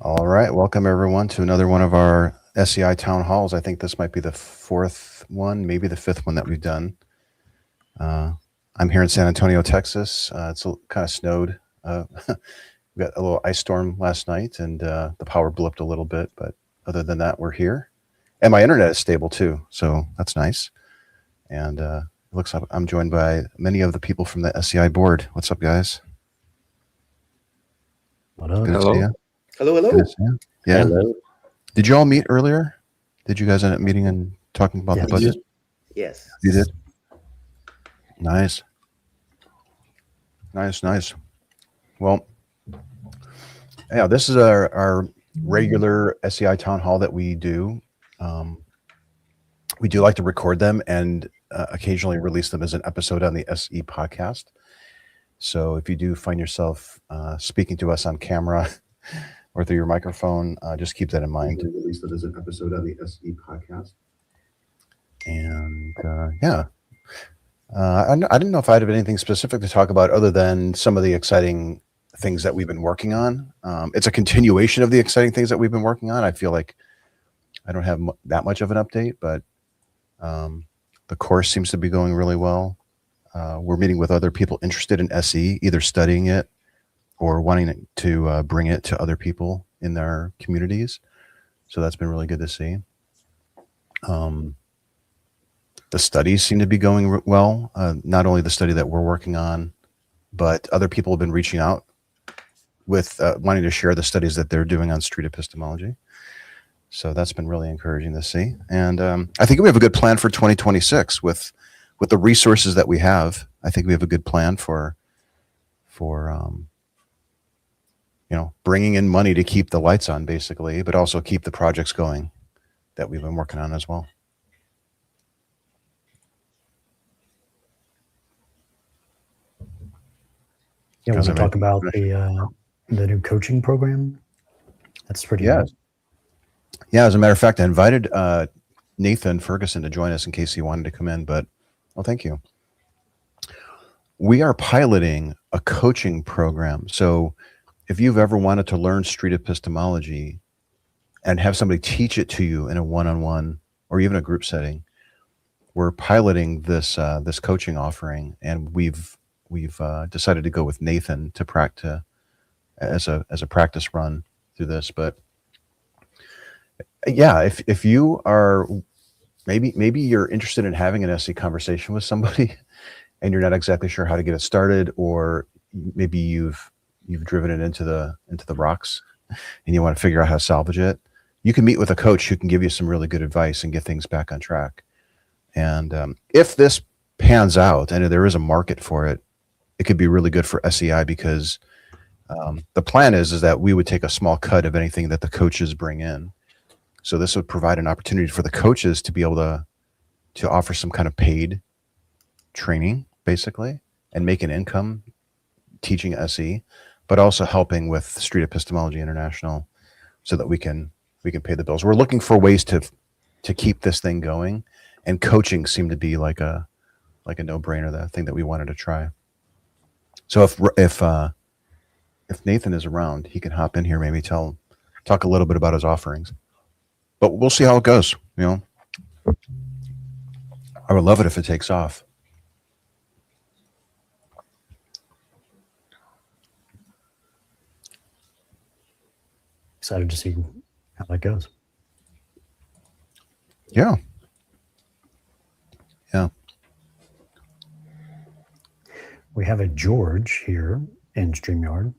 All right, welcome everyone to another one of our SEI Town Halls. I think this might be the fourth one, maybe the fifth one that we've done. I'm here in San Antonio, Texas. It's kind of snowed. We got a little ice storm last night, and the power blipped a little bit. But other than that, we're here, and my internet is stable too, so that's nice. And it looks like I'm joined by many of the people from the SEI board. What's up, guys? What up? Good to see Hello. you. Hello. Good to see you. Yeah. Hello. Did you all meet earlier? Did you guys end up meeting and talking about Yeah. the budget? Yes. You did? Nice. Nice. Well, yeah, this is our regular SEI Town Hall that we do. We do like to record them and occasionally release them as an episode on the SE podcast. So if you do find yourself speaking to us on camera or through your microphone, just keep that in mind. We release that as an episode on the SE podcast. And I didn't know if I'd have anything specific to talk about other than some of the exciting things that we've been working on. It's a continuation of the exciting things that we've been working on. I feel like I don't have that much of an update, but the course seems to be going really well. We're meeting with other people interested in SE, either studying it or wanting to bring it to other people in their communities. So that's been really good to see. The studies seem to be going well. Not only the study that we're working on, but other people have been reaching out with wanting to share the studies that they're doing on street epistemology. So that's been really encouraging to see. And I think we have a good plan for 2026 with the resources that we have. I think we have a good plan for bringing in money to keep the lights on, basically, but also keep the projects going that we've been working on as well. Yeah, want to talk about the new coaching program? That's pretty good. Yeah, as a matter of fact, I invited Nathan Ferguson to join us in case he wanted to come in, but well, thank you. We are piloting a coaching program. So if you've ever wanted to learn street epistemology and have somebody teach it to you in a one-on-one or even a group setting, we're piloting this this coaching offering, and we've decided to go with Nathan to practice as a practice run through this. But yeah, if you are maybe you're interested in having an SE conversation with somebody and you're not exactly sure how to get it started, or maybe you've driven it into the rocks and you want to figure out how to salvage it, you can meet with a coach who can give you some really good advice and get things back on track. And if this pans out and there is a market for it, it could be really good for SEI, because the plan is that we would take a small cut of anything that the coaches bring in. So this would provide an opportunity for the coaches to be able to offer some kind of paid training, basically, and make an income teaching SE, but also helping with Street Epistemology International so that we can pay the bills. We're looking for ways to keep this thing going, and coaching seemed to be like a no-brainer, that thing that we wanted to try. So if Nathan is around, he can hop in here, maybe talk a little bit about his offerings. But we'll see how it goes. I would love it if it takes off. Excited to see how that goes. Yeah. We have a George here in StreamYard.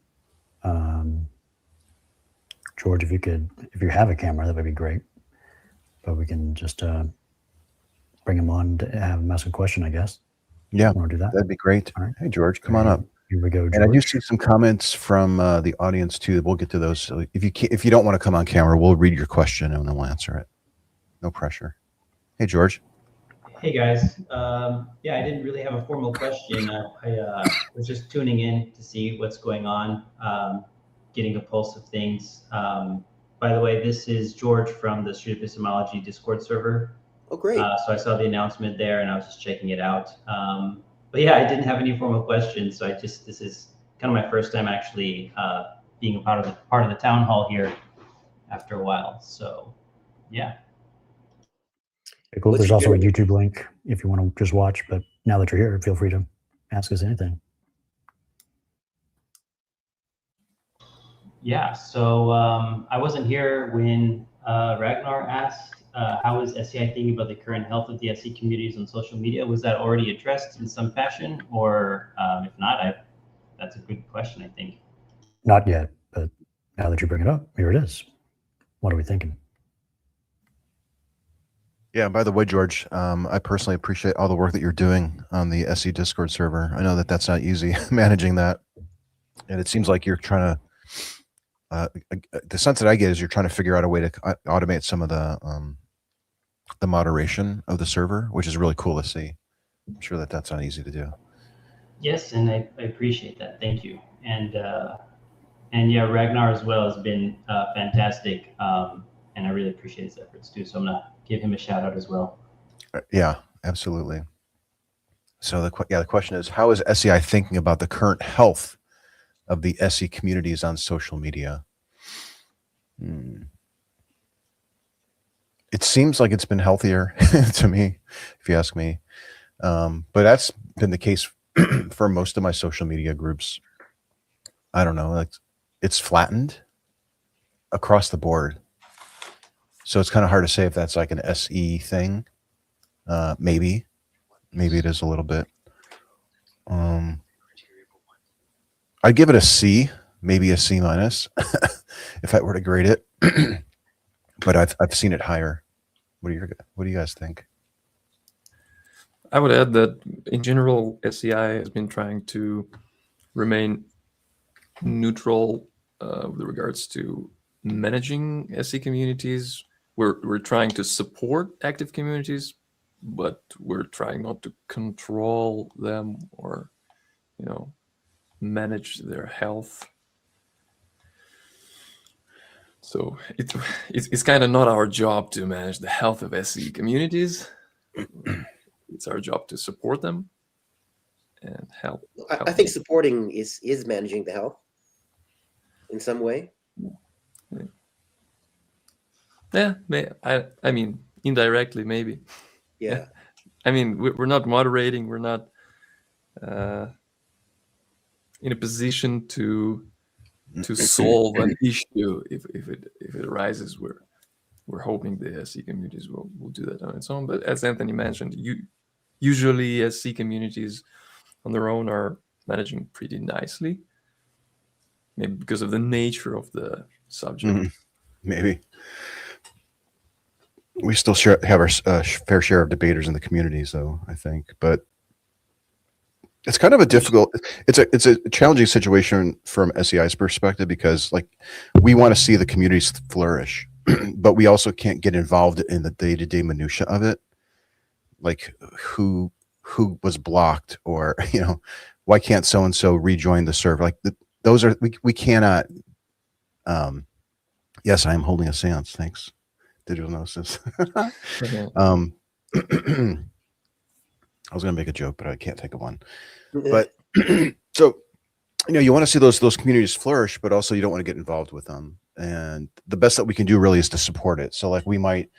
George, if you have a camera, that would be great. But we can just bring him on to have him ask a question, I guess. Yeah, Want to do that? that'd be great. All right. Hey, George, come on up. Here we go, George. And I do see some comments from the audience too. We'll get to those. So if you don't want to come on camera, we'll read your question and then we'll answer it. No pressure. Hey, George. Hey guys. I didn't really have a formal question. I was just tuning in to see what's going on, getting a pulse of things. By the way, this is George from the Street Epistemology Discord server. Oh, great. So I saw the announcement there and I was just checking it out. But yeah, I didn't have any formal questions. So this is kind of my first time actually being a part of the town hall here. after a while. So yeah. Okay, cool. What's There's your also a favorite- YouTube link if you want to just watch. But now that you're here, feel free to ask us anything. Yeah, so I wasn't here when Ragnar asked how is SEI thinking about the current health of the SE communities on social media? Was that already addressed in some fashion? Or if not, that's a good question, I think. Not yet, but now that you bring it up, here it is. What are we thinking? Yeah, and by the way, George, I personally appreciate all the work that you're doing on the SE Discord server. I know that that's not easy managing that. And it seems like you're trying to, the sense that I get is you're trying to figure out a way to automate some of the moderation of the server, which is really cool to see. I'm sure that that's not easy to do. Yes, and I appreciate that. Thank you. And yeah, Ragnar as well has been fantastic. And I really appreciate his efforts too. So I'm gonna give him a shout out as well. Yeah, absolutely. So the question is, how is SEI thinking about the current health of the SE communities on social media? It seems like it's been healthier to me, if you ask me. But that's been the case for most of my social media groups. I don't know, like it's flattened across the board. So it's kind of hard to say if that's like an SE thing. Maybe it is a little bit. I'd give it a C, maybe a C minus, if I were to grade it. But I've seen it higher. What do you guys think? I would add that in general, SEI has been trying to remain neutral with regards to managing SE communities. We're trying to support active communities, but we're trying not to control them or, manage their health. So it's kind of not our job to manage the health of SE communities. It's our job to support them and help. I think supporting is managing the health in some way. Yeah, I mean, indirectly, maybe. Yeah. I mean, we're not moderating. We're not in a position to solve an issue if it arises. We're hoping the SC communities will do that on its own. But as Anthony mentioned, usually SC communities on their own are managing pretty nicely, maybe because of the nature of the subject. Maybe. We still have our fair share of debaters in the communities, though, I think. But it's kind of a difficult, it's a challenging situation from SEI's perspective, because like we want to see the communities flourish, but we also can't get involved in the day-to-day minutia of it. Like who was blocked, or, why can't so-and-so rejoin the server? Like those are, we cannot, yes, I am holding a seance. Thanks. Digital Gnosis. Okay. I was going to make a joke, but I can't think of one. But so, you want to see those communities flourish, but also you don't want to get involved with them. And the best that we can do really is to support it. So like we might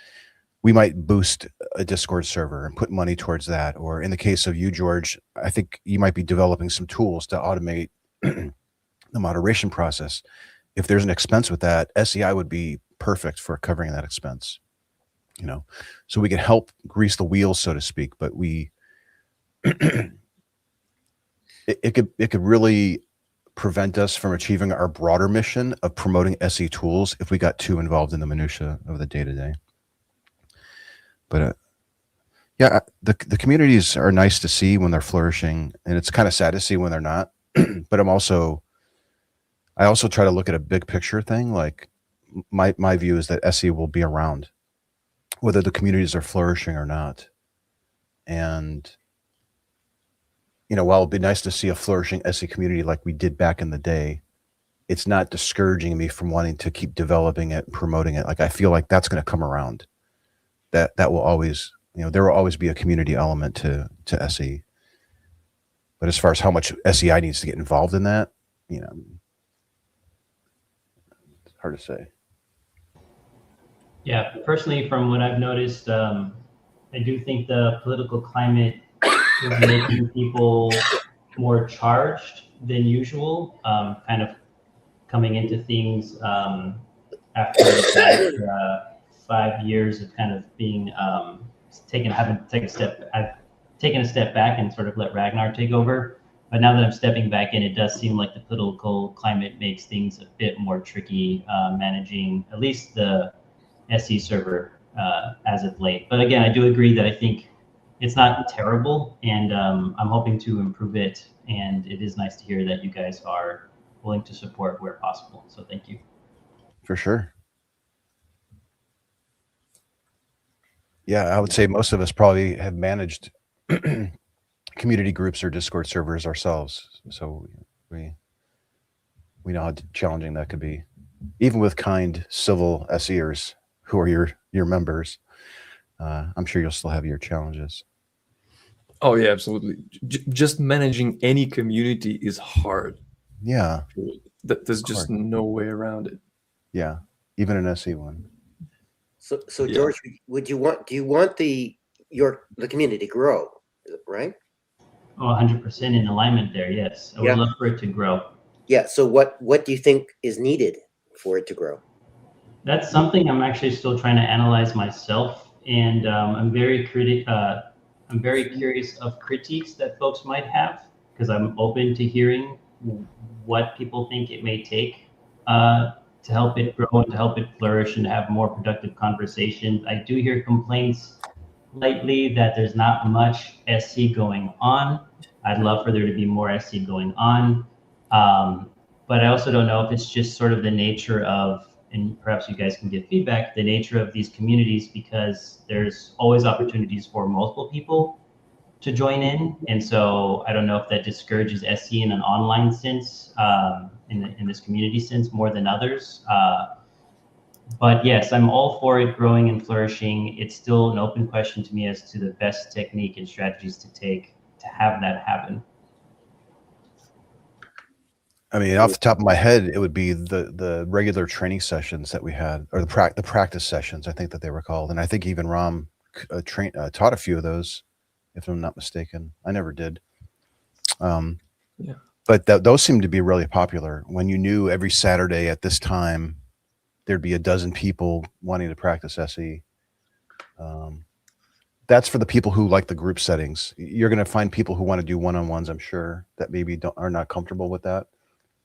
boost a Discord server and put money towards that. Or in the case of you, George, I think you might be developing some tools to automate the moderation process. If there's an expense with that, SEI would be perfect for covering that expense. So we can help grease the wheels, so to speak, but it could really prevent us from achieving our broader mission of promoting SE tools if we got too involved in the minutia of the day-to-day. But yeah, the communities are nice to see when they're flourishing, and it's kind of sad to see when they're not. But I also try to look at a big picture thing. Like my view is that SE will be around, whether the communities are flourishing or not. And while it'd be nice to see a flourishing SE community like we did back in the day, it's not discouraging me from wanting to keep developing it, promoting it. Like I feel like that's going to come around. That will always, there will always be a community element to SE. But as far as how much SEI needs to get involved in that, it's hard to say. Yeah, personally, from what I've noticed, I do think the political climate is making people more charged than usual, kind of coming into things after that 5 years of kind of being having to take a step. I've taken a step back and sort of let Ragnar take over. But now that I'm stepping back in, it does seem like the political climate makes things a bit more tricky managing at least the SE server as of late. But again, I do agree that I think it's not terrible, and I'm hoping to improve it. And it is nice to hear that you guys are willing to support where possible. So thank you. For sure. Yeah, I would say most of us probably have managed community groups or Discord servers ourselves, so we know how challenging that could be, even with kind, civil SEers who are your members. I'm sure you'll still have your challenges. Oh yeah, absolutely. Just managing any community is hard. Yeah, There's just no way around it. yeah, even an SE one. So Yeah. George, do you want the community to grow, right? Oh, 100% in alignment there. Yes, I would Yeah. love for it to grow. Yeah. So what do you think is needed for it to grow? That's something I'm actually still trying to analyze myself, and I'm very curious of critiques that folks might have, because I'm open to hearing what people think it may take to help it grow and to help it flourish and to have more productive conversations. I do hear complaints lately that there's not much SC going on. I'd love for there to be more SC going on. But I also don't know if it's just sort of the nature of, and perhaps you guys can give feedback, the nature of these communities, because there's always opportunities for multiple people to join in. And so I don't know if that discourages SC in an online sense, in this community sense more than others. But yes, I'm all for it growing and flourishing. It's still an open question to me as to the best technique and strategies to take to have that happen. I mean, off the top of my head, it would be the regular training sessions that we had, or the practice sessions, I think that they were called. And I think even Ram taught a few of those, if I'm not mistaken. I never did. Yeah. But those seemed to be really popular. When you knew every Saturday at this time, there'd be a dozen people wanting to practice SE. That's for the people who like the group settings. You're going to find people who want to do one-on-ones, I'm sure, that maybe are not comfortable with that.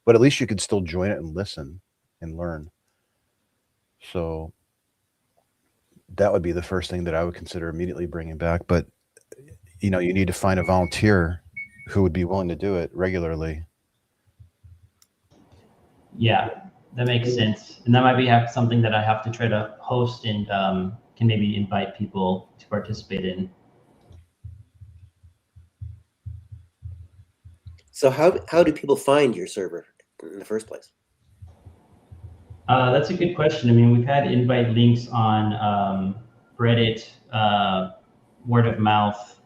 But at least you could still join it and listen and learn. So that would be the first thing that I would consider immediately bringing back. But, you know, you need to find a volunteer who would be willing to do it regularly. Yeah, that makes sense. And that might be something that I have to try to host and can maybe invite people to participate in. So how do people find your server in the first place? That's a good question. I mean, we've had invite links on Reddit, word of mouth.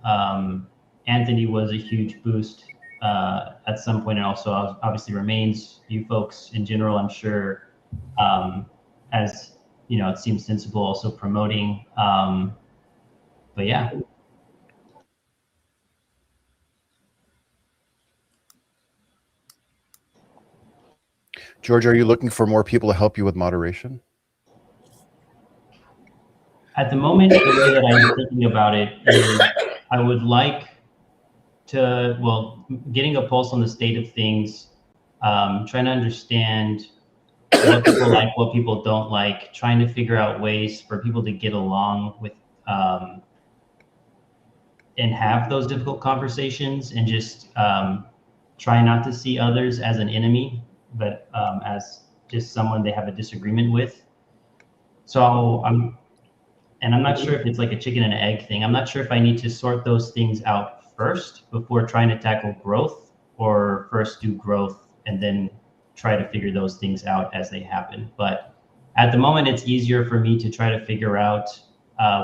Anthony was a huge boost at some point, and also obviously remains. You folks in general, I'm sure, as you know, it seems sensible also promoting. But yeah. George, are you looking for more people to help you with moderation? At the moment, the way that I'm thinking about it is I would like to, well, getting a pulse on the state of things, trying to understand what people like, what people don't like, trying to figure out ways for people to get along with and have those difficult conversations, and just try not to see others as an enemy, but as just someone they have a disagreement with. So I'm not sure if it's like a chicken and egg thing. I'm not sure if I need to sort those things out first before trying to tackle growth, or first do growth and then try to figure those things out as they happen. But at the moment, it's easier for me to try to figure out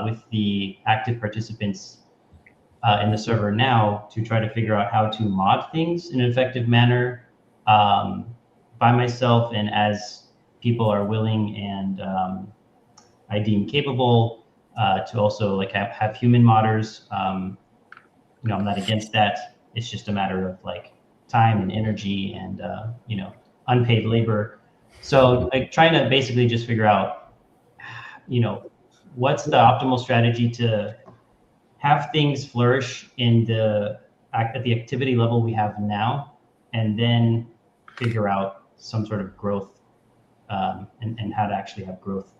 with the active participants in the server now, to try to figure out how to mod things in an effective manner by myself, and as people are willing and I deem capable, to also like have human modders. You know, I'm not against that. It's just a matter of like time and energy and you know, unpaid labor. So like trying to basically just figure out, you know, what's the optimal strategy to have things flourish at the activity level we have now, and then figure out some sort of growth, and how to actually have growth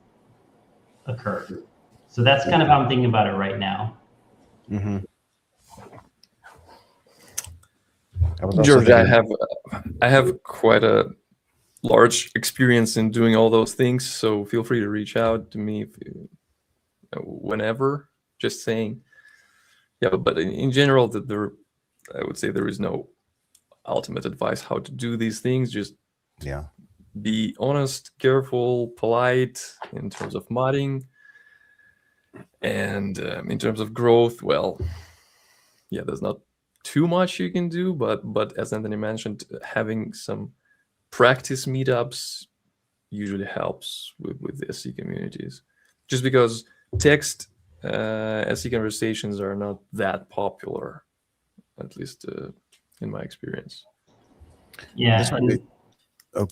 occur. So that's kind of how I'm thinking about it right now. Mm-hmm. I was also George, thinking, I have quite a large experience in doing all those things, so feel free to reach out to me whenever. Just saying, yeah. But in general, that I would say there is no ultimate advice how to do these things. Just yeah. be honest, careful, polite in terms of modding, and in terms of growth. Well, yeah, there's not too much you can do, but as Anthony mentioned, having some practice meetups usually helps with the SE communities, just because text SE conversations are not that popular, at least in my experience. Yeah. This might be. Oh,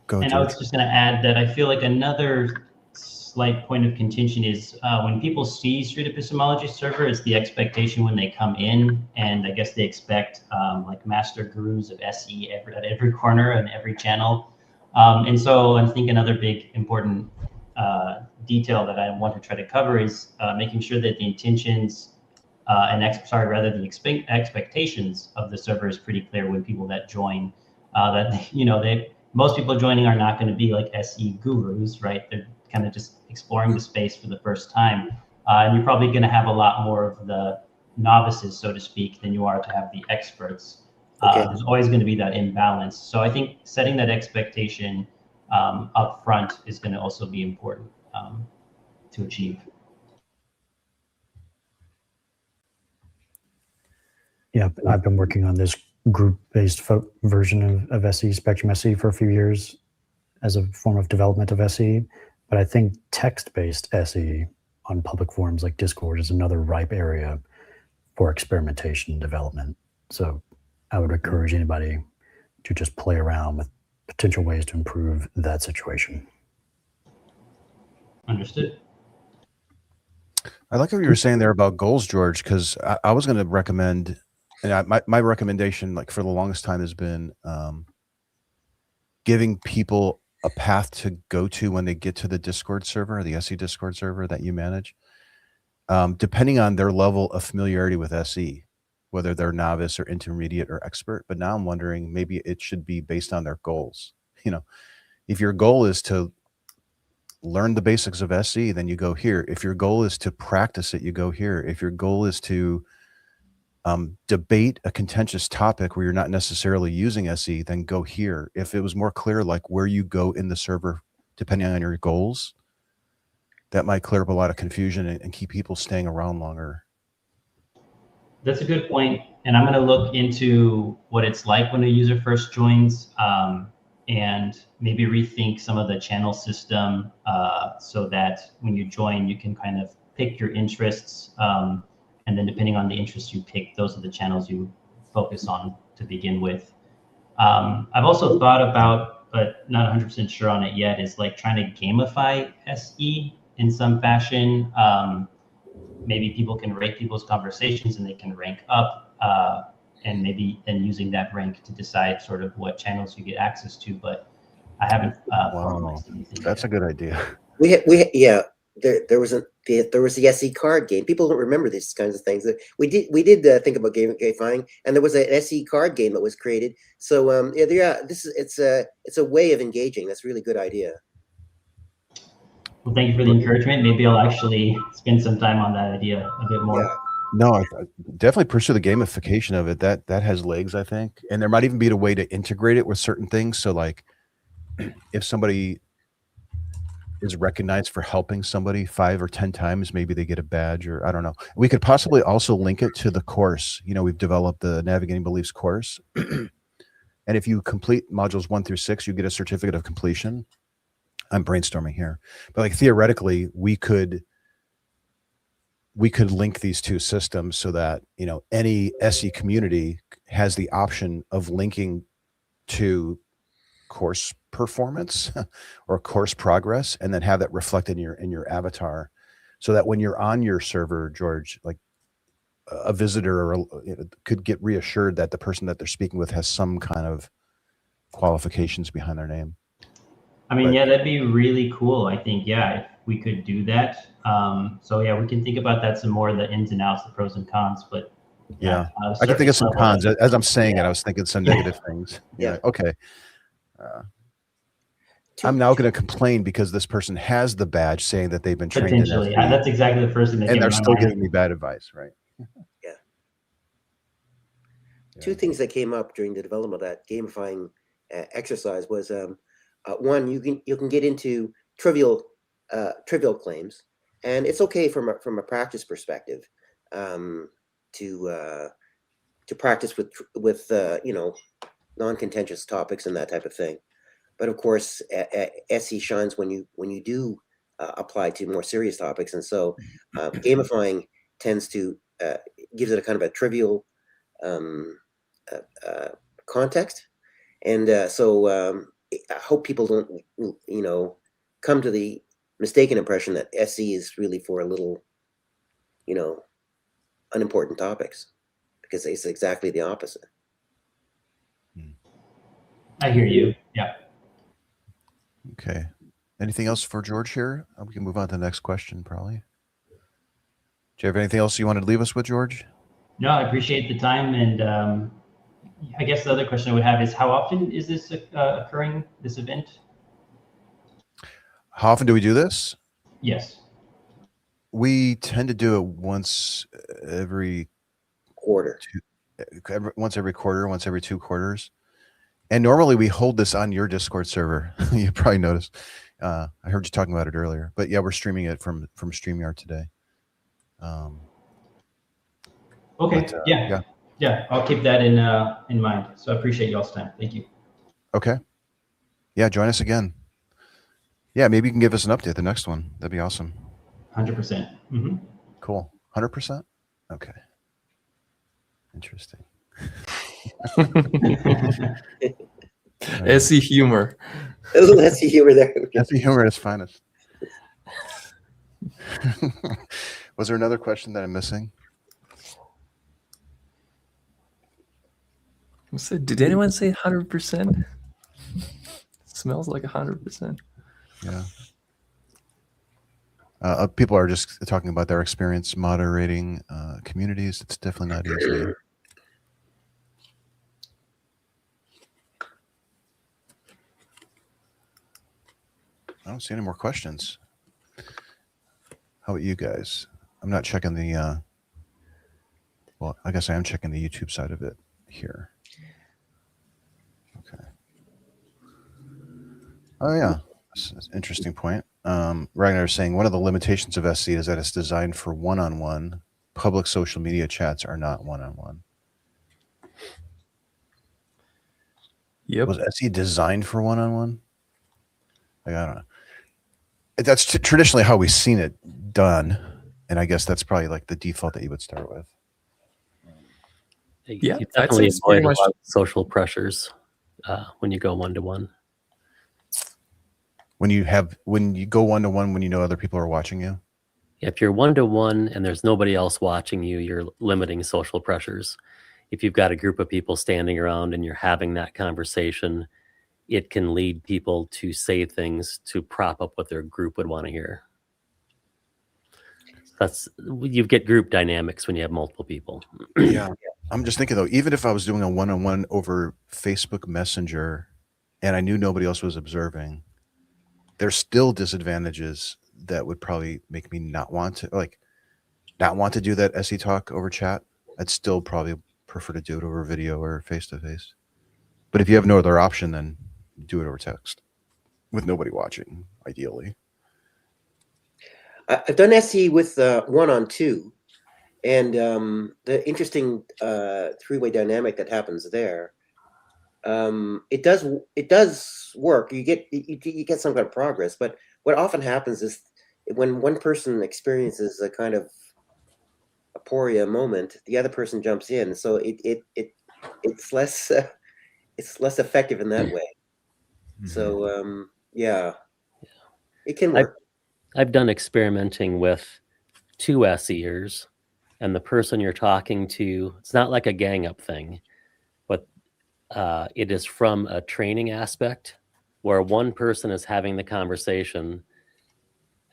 go ahead, And I George. was just going to add that I feel like another slight point of contention is when people see street epistemology server, it's the expectation when they come in, and I guess they expect like master gurus of SE at every corner and every channel. And so I think another big important detail that I want to try to cover is making sure that the intentions the expectations of the server is pretty clear when people that join. That you know, most people joining are not going to be like SE gurus, right? They're kind of just exploring the space for the first time, and you're probably going to have a lot more of the novices, so to speak, than you are to have the experts. Okay. There's always going to be that imbalance. So I think setting that expectation up front is going to also be important to achieve. Yeah, I've been working on this group-based version of SE, Spectrum SE, for a few years as a form of development of SE. But I think text-based SE on public forums like Discord is another ripe area for experimentation and development. So I would encourage anybody to just play around with potential ways to improve that situation. Understood. I like what you were saying there about goals, George, because I was going to recommend, and my recommendation, like for the longest time, has been giving people a path to go to when they get to the Discord server, the SE Discord server that you manage, depending on their level of familiarity with SE, whether they're novice or intermediate or expert. But now I'm wondering, maybe it should be based on their goals. You know, if your goal is to learn the basics of SE, then you go here. If your goal is to practice it, you go here. If your goal is to debate a contentious topic where you're not necessarily using SE, then go here. If it was more clear, like where you go in the server, depending on your goals, that might clear up a lot of confusion and keep people staying around longer. That's a good point. And I'm going to look into what it's like when a user first joins, and maybe rethink some of the channel system so that when you join, you can kind of pick your interests. And then depending on the interests you pick, those are the channels you focus on to begin with. I've also thought about, but not 100% sure on it yet, is like trying to gamify SE in some fashion. Maybe people can rate people's conversations and they can rank up, and maybe then using that rank to decide sort of what channels you get access to. But I haven't formalized anything That's yet. a good idea. Yeah. There was the SE card game. People don't remember these kinds of things. We did think about gamifying, and there was an SE card game that was created. So it's a way of engaging. That's a really good idea. Well, thank you for the encouragement. Maybe I'll actually spend some time on that idea a bit more. Yeah. No, I definitely pursue the gamification of it. That has legs, I think. And there might even be a way to integrate it with certain things. So like if somebody is recognized for helping somebody 5 or 10 times, maybe they get a badge, or I don't know. We could possibly also link it to the course. You know, we've developed the Navigating Beliefs course. And if you complete modules 1 through 6, you get a certificate of completion. I'm brainstorming here, but like theoretically, we could link these two systems so that, you know, any SE community has the option of linking to course performance or course progress, and then have that reflected in your avatar, so that when you're on your server, George, like a visitor or could get reassured that the person that they're speaking with has some kind of qualifications behind their name. I mean, But- yeah, that'd be really cool. I think, yeah, if we could do that. So yeah, we can think about that some more, the ins and outs, the pros and cons. But yeah, I can think of some cons as I'm saying it. I was thinking some negative things. Yeah. Okay. I'm now going to complain because this person has the badge saying that they've been trained in Potentially, SE, that's exactly the first thing that and came they're to my still mind. giving me bad advice, right? Two things that came up during the development of that gamifying exercise was one, you can get into trivial claims, and it's okay from a practice perspective to practice with non-contentious topics and that type of thing. But of course, SE shines when you do apply to more serious topics, and so gamifying tends to gives it a kind of a trivial context, and so I hope people don't come to the mistaken impression that SE is really for a little unimportant topics, because it's exactly the opposite. I hear you. Yeah. Okay. Anything else for George here? We can move on to the next question, probably. Do you have anything else you wanted to leave us with, George? No, I appreciate the time, and I guess the other question I would have is, how often is this occurring, this event? How often do we do this? Yes. We tend to do it once every Quarter. once every quarter, once every 2 quarters. And normally we hold this on your Discord server. You probably noticed. I heard you talking about it earlier, but yeah, we're streaming it from StreamYard today. Okay. But, yeah. I'll keep that in mind. So I appreciate y'all's time. Thank you. Okay. Yeah, join us again. Yeah, maybe you can give us an update the next one. That'd be awesome. 100%. Mm-hmm. Cool. 100%? Okay. Interesting. SE humor. Let's see humor there. That's the humor at its finest. Was there another question that I'm missing? Did anyone say 100%? Smells like 100%. Yeah. People are just talking about their experience moderating communities. It's definitely not easy. I don't see any more questions. How about you guys? I'm not checking the, well, I guess I am checking the YouTube side of it here. Okay. Oh, yeah. That's an interesting point. Ragnar is saying one of the limitations of SC is that it's designed for one-on-one. Public social media chats are not one-on-one. Yep. Was SE designed for one-on-one? Like, I don't know. That's traditionally how we've seen it done, and I guess that's probably like the default that you would start with. Yeah, you I'd definitely say it's avoid pretty a much- lot of social pressures when you go one-to-one. When you go one-to-one, when you know other people are watching you. If you're one-to-one and there's nobody else watching you, you're limiting social pressures. If you've got a group of people standing around and you're having that conversation, it can lead people to say things to prop up what their group would want to hear. You get group dynamics when you have multiple people. Yeah. I'm just thinking though, even if I was doing a one-on-one over Facebook Messenger and I knew nobody else was observing, there's still disadvantages that would probably make me not want to do that SE talk over chat. I'd still probably prefer to do it over video or face-to-face. But if you have no other option, then do it over text with nobody watching, ideally. I've done SE with 1-on-2, and the interesting three-way dynamic that happens there. it does work. You get some kind of progress, but what often happens is when one person experiences a kind of aporia moment, the other person jumps in, so it's less effective in that way. So yeah, it can work. I've done experimenting with 2 SEers, and the person you're talking to, it's not like a gang up thing, but it is from a training aspect where one person is having the conversation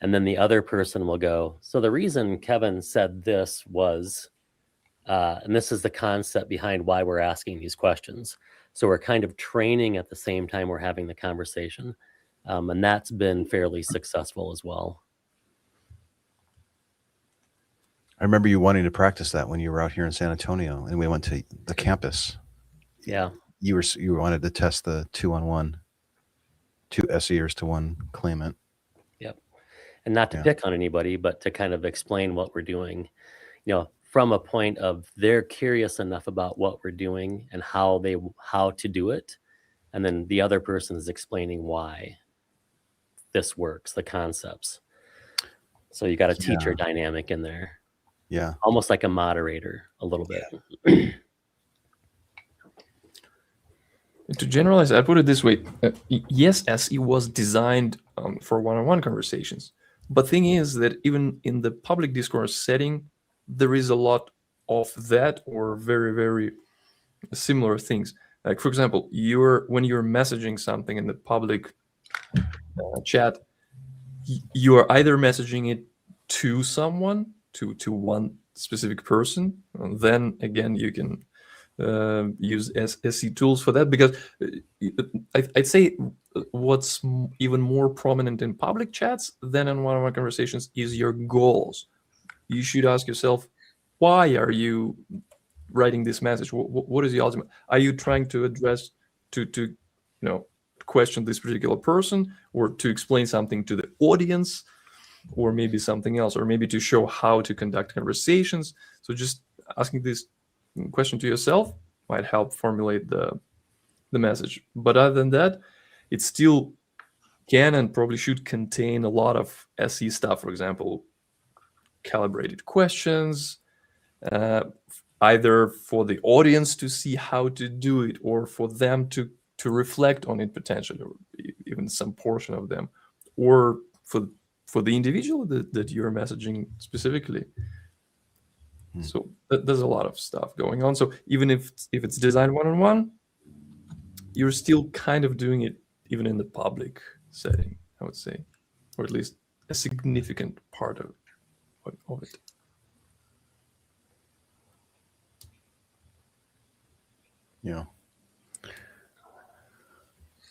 and then the other person will go, so the reason Kevin said this was, and this is the concept behind why we're asking these questions. So we're kind of training at the same time we're having the conversation. And that's been fairly successful as well. I remember you wanting to practice that when you were out here in San Antonio, and we went to the campus. Yeah. You wanted to test the 2-on-1, 2 SEers to 1 claimant. Yep. And not to pick on anybody, but to kind of explain what we're doing, from a point of they're curious enough about what we're doing and how to do it. And then the other person is explaining why this works, the concepts. So you got a teacher dynamic in there. Yeah. Almost like a moderator a little bit. To generalize, I put it this way. Yes, SE was designed for one-on-one conversations. But thing is that even in the public discourse setting, there is a lot of that or very, very similar things. Like, for example, when you're messaging something in the public chat, you are either messaging it to someone, to one specific person, and then again you can use SE tools for that, because I'd say what's even more prominent in public chats than in one-on-one conversations is your goals. You should ask yourself, why are you writing this message? What is the ultimate? Are you trying to address to question this particular person, or to explain something to the audience, or maybe something else, or maybe to show how to conduct conversations? So just asking this question to yourself might help formulate the message. But other than that, it still can and probably should contain a lot of SE stuff. For example, calibrated questions, either for the audience to see how to do it, or for them to reflect on it potentially, or even some portion of them, or for the individual that you're messaging specifically. So there's a lot of stuff going on. So even if it's designed one-on-one, you're still kind of doing it even in the public setting, I would say, or at least a significant part of it. Yeah.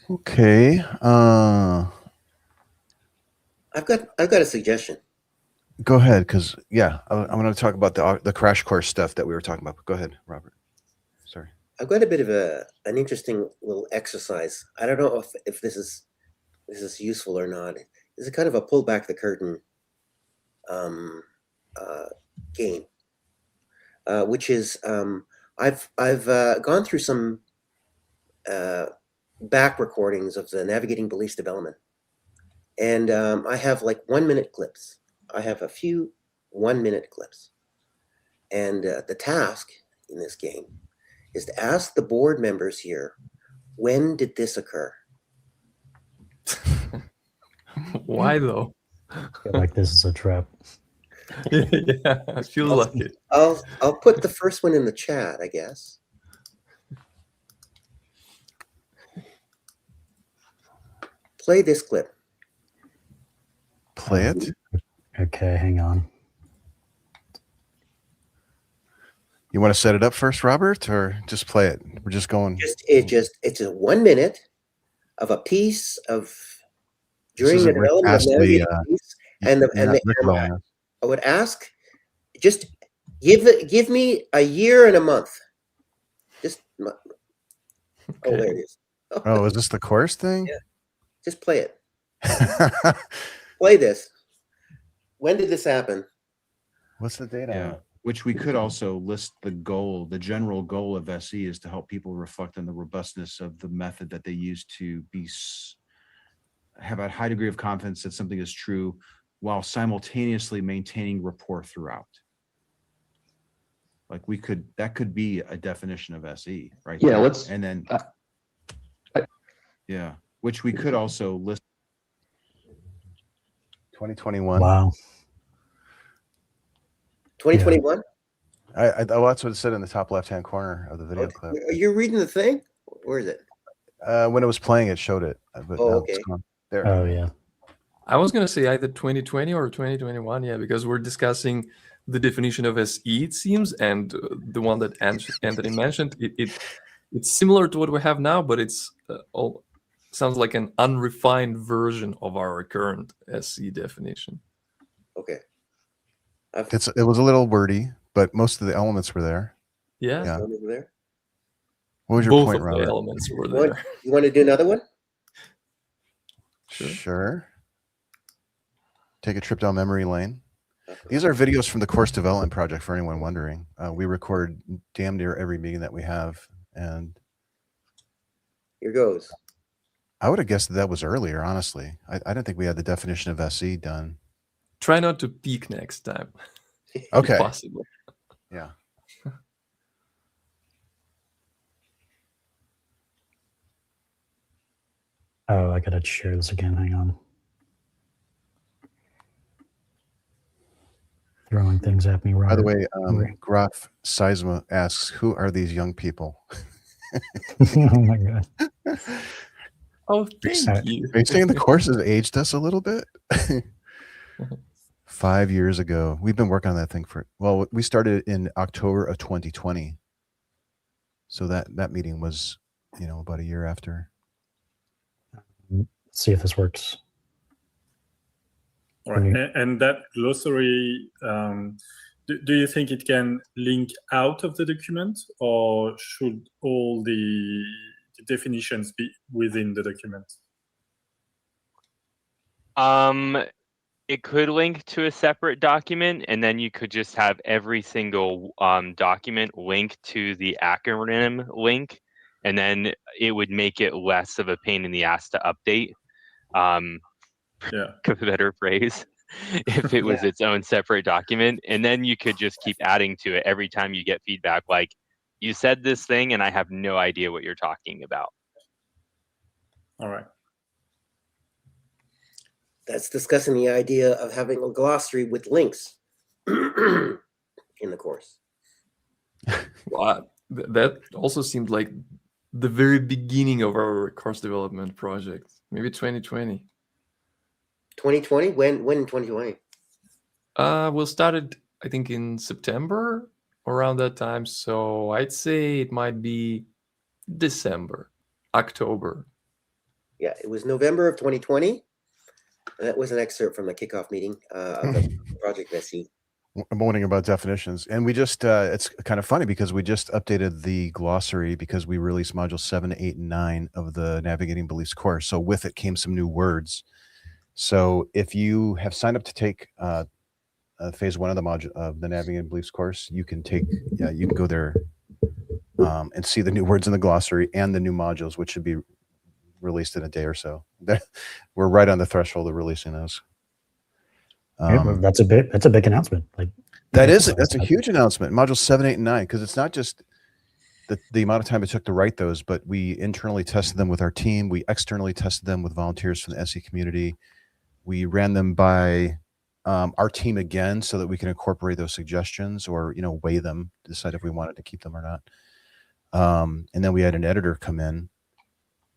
Okay. I've got a suggestion. Go ahead, because I'm going to talk about the crash course stuff that we were talking about. But go ahead, Robert. Sorry. I've got a bit of an interesting little exercise. I don't know if this is useful or not. It's a kind of a pull back the curtain game, which is I've gone through some back recordings of the Navigating Beliefs Development, and I have like 1-minute clips. I have a few 1-minute clips, and the task in this game is to ask the board members here, when did this occur? Why though? I feel like this is a trap. Yeah, I feel like it. I'll put the first one in the chat, I guess. Play this clip. Play it. Okay, hang on. You want to set it up first, Robert, or just play it? We're just going. It's a 1 minute of a piece of during the development of Navigating Beliefs, and I would ask, just give me a year and a month. Just Okay. Oh, there it is. Oh, is this the course thing? Yeah. Just play it. Play this. When did this happen? What's the date on Yeah. it? Which we could also list the goal, the general goal of SE is to help people reflect on the robustness of the method that they use to have a high degree of confidence that something is true while simultaneously maintaining rapport throughout. Like that could be a definition of SE, right? Yeah, there. let's- and then, I- yeah, which we could also list. 2021. Wow. 2021. Well, that's what it said in the top left-hand corner of the video Okay. clip. Are you reading the thing? Where is it? When it was playing, it showed it. But Oh, now okay. it's gone. There. Oh yeah. I was going to say either 2020 or 2021, yeah, because we're discussing the definition of SE, it seems, and the one that Anthony mentioned, it's similar to what we have now, but it's sounds like an unrefined version of our current SE definition. Okay. It was a little wordy, but most of the elements were there. Yeah, Yeah. Over there. What was your both point, of the Robert? elements were You want, there. you want to do another one? Sure. Take a trip down memory lane. These are videos from the course development project for anyone wondering. We record damn near every meeting that we have. And Here goes. I would have guessed that was earlier, honestly. I didn't think we had the definition of SE done. Try not to peek next time. Okay. If possible. Yeah. Oh, I gotta share this again. Hang on. Throwing things at me, By the Robert. way, Graf Seisma asks, who are these young people? Oh my god. Oh, thank Excited. you. Are you saying the course has aged us a little bit? 5 years ago. We've been working on that thing we started in October of 2020. So that meeting was, about a year after. Let's see if this works. All right. And that glossary, do you think it can link out of the document, or should all the definitions be within the document? It could link to a separate document, and then you could just have every single document link to the acronym link, and then it would make it less of a pain in the ass to update. Yeah. A better phrase, if it was its own separate document, and then you could just keep adding to it every time you get feedback, like, you said this thing and I have no idea what you're talking about. All right. That's discussing the idea of having a glossary with links in the course. Well, that also seemed like the very beginning of our course development project, maybe 2020. 2020? When in 2020? We started, I think, in September, around that time. So I'd say it might be December, October. Yeah, it was November of 2020. That was an excerpt from the kickoff meeting of the Project SE. I'm wondering about definitions. And we just, it's kind of funny because we just updated the glossary because we released module 7, 8, and 9 of the Navigating Beliefs course. So with it came some new words. So if you have signed up to take phase 1 of the module of the Navigating Beliefs course, you can go there and see the new words in the glossary and the new modules, which should be released in a day or so. We're right on the threshold of releasing those. That's a big announcement. Like that's a huge announcement. Module 7, 8, and 9, because it's not just the amount of time it took to write those, but we internally tested them with our team. We externally tested them with volunteers from the SE community. We ran them by our team again so that we can incorporate those suggestions or weigh them, decide if we wanted to keep them or not. And then we had an editor come in,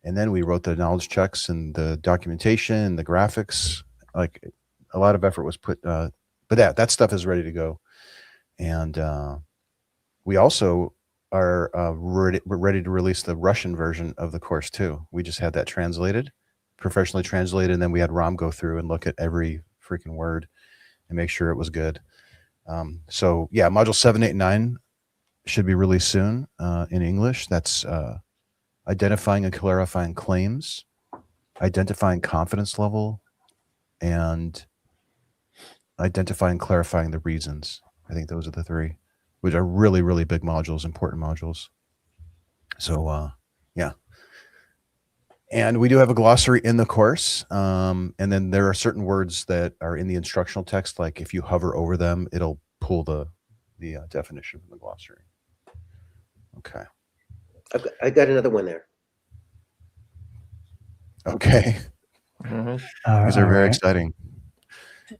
and then we wrote the knowledge checks and the documentation, the graphics. Like a lot of effort was put, but that stuff is ready to go. And we also are we're ready to release the Russian version of the course too. We just had that translated, professionally translated, and then we had Ram go through and look at every freaking word and make sure it was good. So yeah, module 7, 8, and 9 should be released soon in English. That's identifying and clarifying claims, identifying confidence level, and identifying and clarifying the reasons. I think those are the three, which are really, really big modules, important modules. So, yeah. And we do have a glossary in the course. And then there are certain words that are in the instructional text, like if you hover over them, it'll pull the definition from the glossary. Okay. I got another one there. Okay. Mhm. These are All very right. exciting.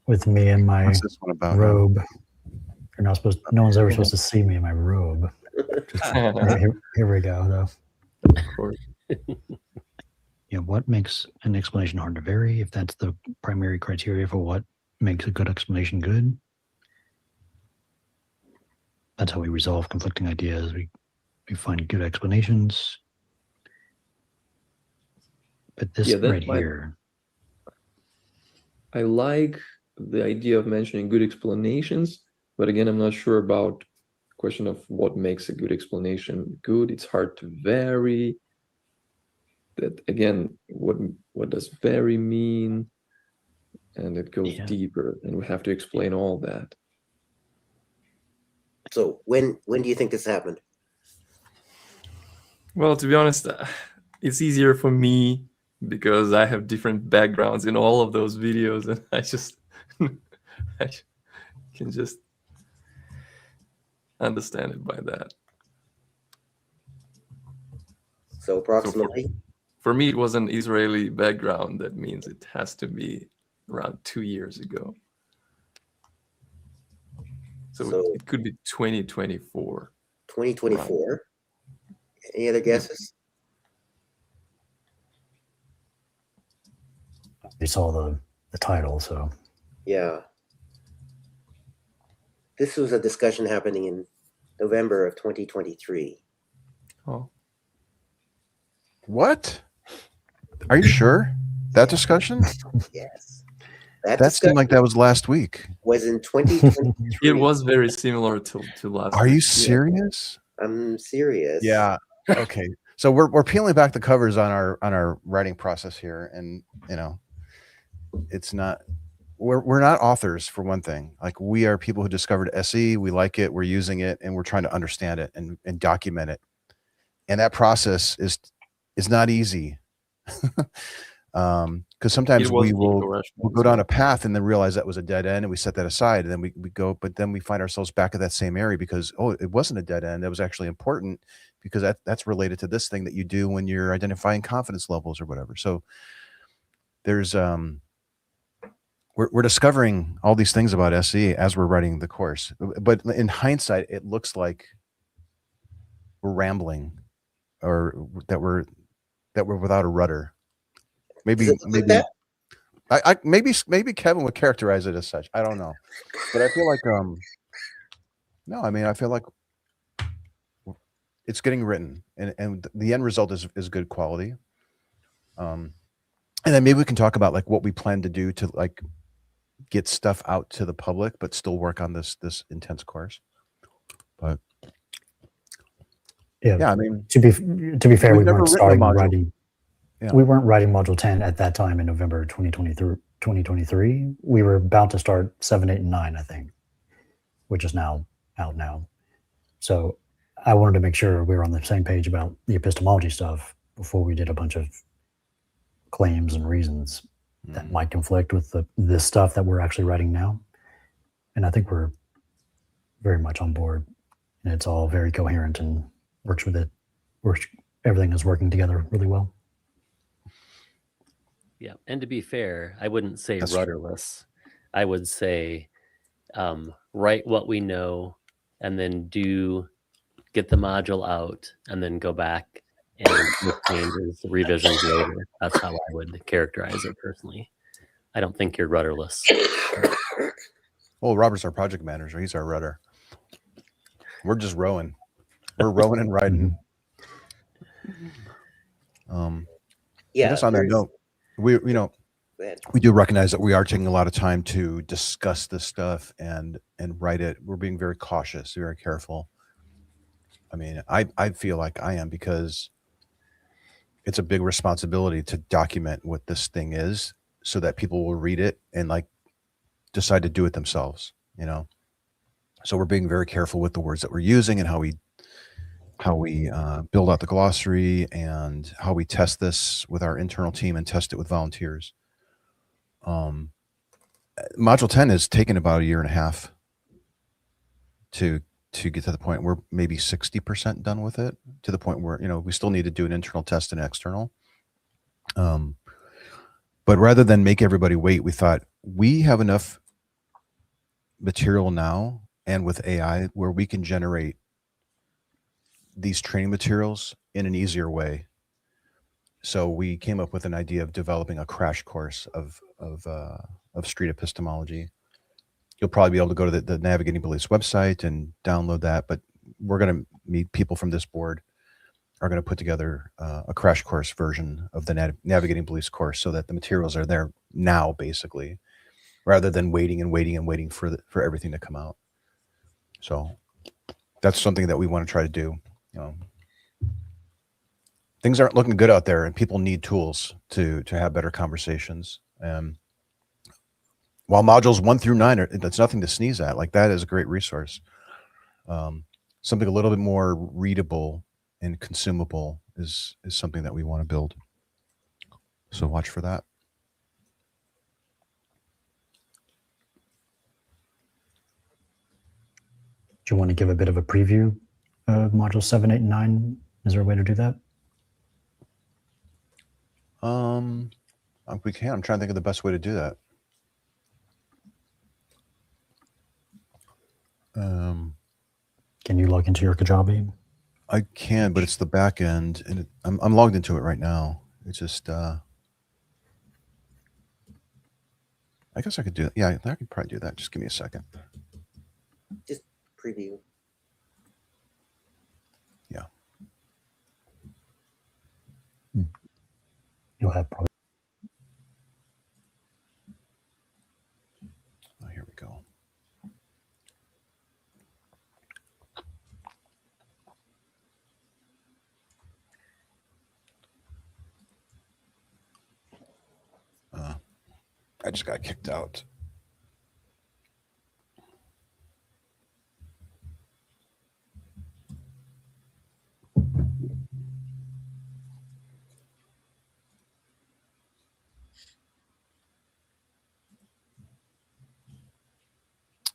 With me in my What's this one about? robe. You're not supposed. No one's ever supposed to see me in my robe. Here we go, though. Of course. Yeah, what makes an explanation hard to vary? If that's the primary criteria for what makes a good explanation good, that's how we resolve conflicting ideas. We find good explanations. But this Yeah, that right might- here, I like the idea of mentioning good explanations, but again, I'm not sure about the question of what makes a good explanation good. It's hard to vary. That again, what does vary mean? And it goes Yeah. deeper, and we have to explain all that. So when do you think this happened? Well, to be honest, it's easier for me because I have different backgrounds in all of those videos, and I just I can just understand it by that. So approximately. For me, it was an Israeli background. That means it has to be around 2 years ago. So it could be 2024. 2024. Any other guesses? you saw the title, so Yeah. This was a discussion happening in November of 2023. Oh, What? Are you sure? That discussion? Yes. That discussion seemed like that was last week. was in 2023. it was very similar to last. Are you week. serious? I'm serious. Yeah. Okay. So we're peeling back the covers on our writing process here, and it's not. We're not authors, for one thing. Like, we are people who discovered SE. We like it. We're using it, and we're trying to understand it and document it. And that process is not easy. Because sometimes It was we'll irrational. go down a path and then realize that was a dead end, and we set that aside, and then we go, but then we find ourselves back at that same area because, oh, it wasn't a dead end. That was actually important because that's related to this thing that you do when you're identifying confidence levels or whatever. So there's we're discovering all these things about SE as we're writing the course, but in hindsight, it looks like we're rambling, or that we're without a rudder. Maybe Does it look like that? maybe Kevin would characterize it as such. I don't know, but I feel like no, I mean, I feel like it's getting written, and the end result is good quality. And then maybe we can talk about like what we plan to do to like get stuff out to the public, but still work on this intense course. But yeah, I mean, to be fair, we've we never weren't written a starting module. writing. Yeah. We weren't writing module 10 at that time in November 2023. We were about to start 7, 8, and 9, I think, which is now out now. So I wanted to make sure we were on the same page about the epistemology stuff before we did a bunch of claims and reasons that might conflict with this stuff that we're actually writing now. And I think we're very much on board, and it's all very coherent and works with it. Everything is working together really well. Yeah, and to be fair, I wouldn't say That's true. rudderless. I would say write what we know, and then get the module out, and then go back and make changes, revisions later. That's how I would characterize it personally. I don't think you're rudderless. Well, Robert's our project manager. He's our rudder. We're just rowing. We're rowing and riding. Yeah. Just on that there's- note, we Go ahead. we do recognize that we are taking a lot of time to discuss this stuff and write it. We're being very cautious, very careful. I mean, I feel like I am, because it's a big responsibility to document what this thing is so that people will read it and like decide to do it themselves, So we're being very careful with the words that we're using and how we build out the glossary and how we test this with our internal team and test it with volunteers. Module 10 has taken about a year and a half to get to the point where maybe 60% done with it, to the point where, we still need to do an internal test and external. But rather than make everybody wait, we thought we have enough material now and with AI where we can generate these training materials in an easier way. So we came up with an idea of developing a crash course of street epistemology. You'll probably be able to go to the Navigating Beliefs website and download that, but we're going to meet people from this board are going to put together a crash course version of the Navigating Beliefs course so that the materials are there now, basically, rather than waiting for everything to come out. So that's something that we want to try to do. Things aren't looking good out there, and people need tools to have better conversations. While modules 1 through 9 that's nothing to sneeze at. Like, that is a great resource. Something a little bit more readable and consumable is something that we want to build. So watch for that. Do you want to give a bit of a preview of module 7, 8, and 9? Is there a way to do that? We can. I'm trying to think of the best way to do that. Can you log into your Kajabi? I can, but it's the back end, and I'm logged into it right now. It's just, I guess I could do it. Yeah, I could probably do that. Just give me a second. Just preview. Yeah. You'll have probably. Oh, here we go. I just got kicked out.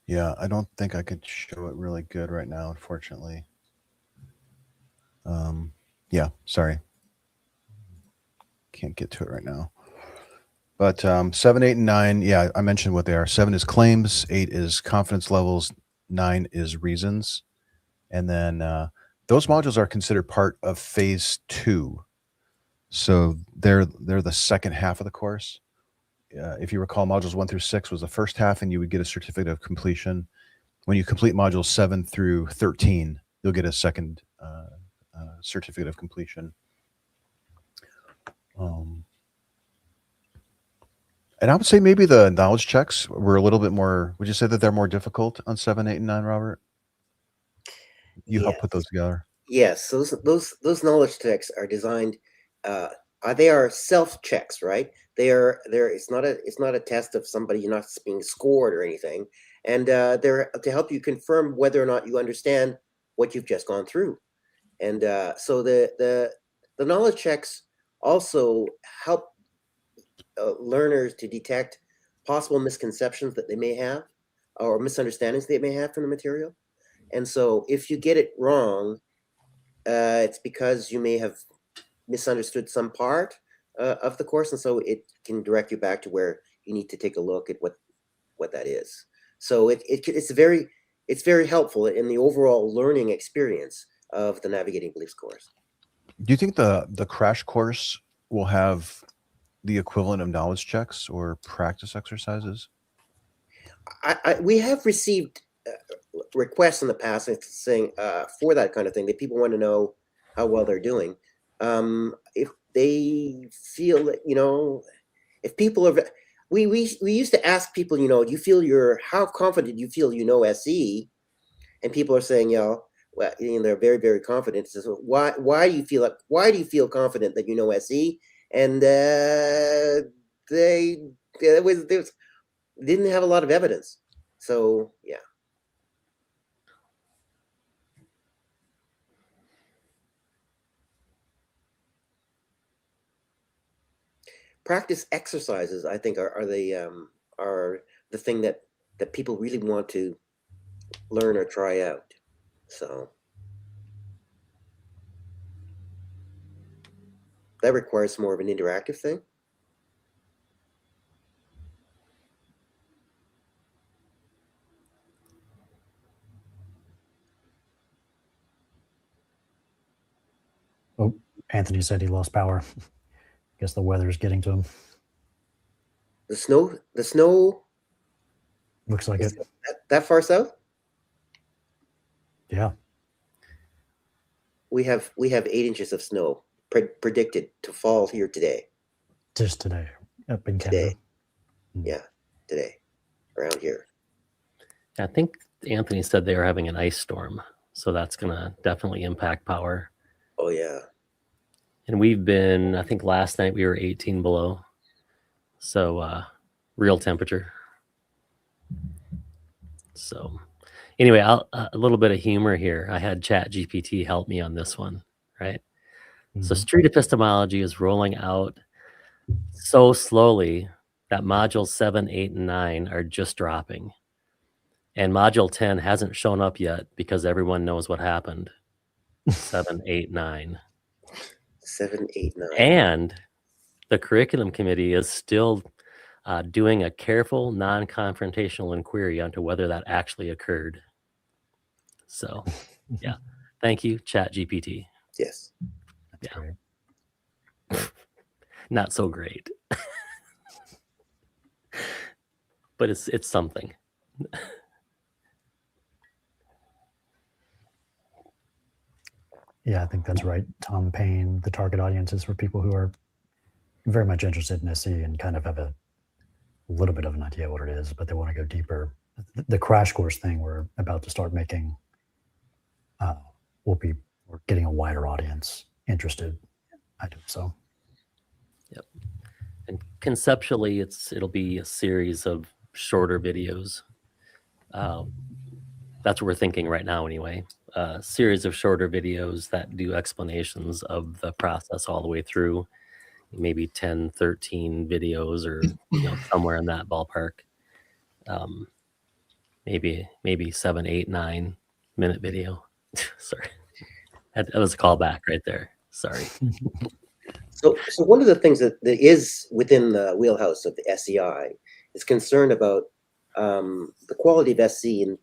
Yeah, I don't think I could show it really good right now, unfortunately. Yeah, sorry. Can't get to it right now. But 7, 8, and 9, yeah, I mentioned what they are. 7 is claims, 8 is confidence levels, 9 is reasons. And then those modules are considered part of phase 2. So they're the second half of the course. If you recall, modules 1 through 6 was the first half, and you would get a certificate of completion. When you complete modules 7 through 13, you'll get a second certificate of completion. And I would say maybe the knowledge checks were a little bit more. Would you say that they're more difficult on 7, 8, and 9, Robert? You helped put those together. Yes, those knowledge checks are designed. They are self checks, right? They're it's not a test of somebody not being scored or anything, and they're to help you confirm whether or not you understand what you've just gone through. And so the knowledge checks also help learners to detect possible misconceptions that they may have or misunderstandings they may have from the material. And so if you get it wrong, it's because you may have misunderstood some part of the course, and so it can direct you back to where you need to take a look at what that is. So it's very helpful in the overall learning experience of the Navigating Beliefs course. Do you think the crash course will have the equivalent of knowledge checks or practice exercises? We have received requests in the past saying for that kind of thing, that people want to know how well they're doing. If they feel that, if people are, we used to ask people, do you feel how confident you feel SE? And people are saying, well, they're very, very confident. So why do you feel confident that SE? And they didn't have a lot of evidence. So yeah. practice exercises, I think, are the thing that people really want to learn or try out. So that requires more of an interactive thing. Oh, Anthony said he lost power. Guess the weather's getting to him. The snow Looks like is it. that far south. Yeah. We have 8 inches of snow predicted to fall here today. Just today up in Canada. Yeah, today around here. I think Anthony said they were having an ice storm, so that's going to definitely impact power. Oh yeah. And we've been, I think last night we were 18 below. So real temperature. So anyway, a little bit of humor here. I had ChatGPT help me on this one, right? So street epistemology is rolling out so slowly that modules 7, 8, and 9 are just dropping. And module 10 hasn't shown up yet because everyone knows what happened. 7, 8, 9. 7, 8, 9. And the curriculum committee is still doing a careful, non-confrontational inquiry onto whether that actually occurred. So, yeah. Thank you, ChatGPT. Yes. That's great. Not so great. But it's something. Yeah, I think that's right. Tom Payne, the target audience is for people who are very much interested in SE and kind of have a little bit of an idea what it is, but they want to go deeper. The crash course thing we're about to start making we're getting a wider audience interested. I do so. Yep. And conceptually, it'll be a series of shorter videos. That's what we're thinking right now anyway. A series of shorter videos that do explanations of the process all the way through. Maybe 10, 13 videos or somewhere in that ballpark. Maybe 7, 8, 9 minute video. Sorry. That was a callback right there. Sorry. So one of the things that is within the wheelhouse of the SEI is concerned about the quality of SE and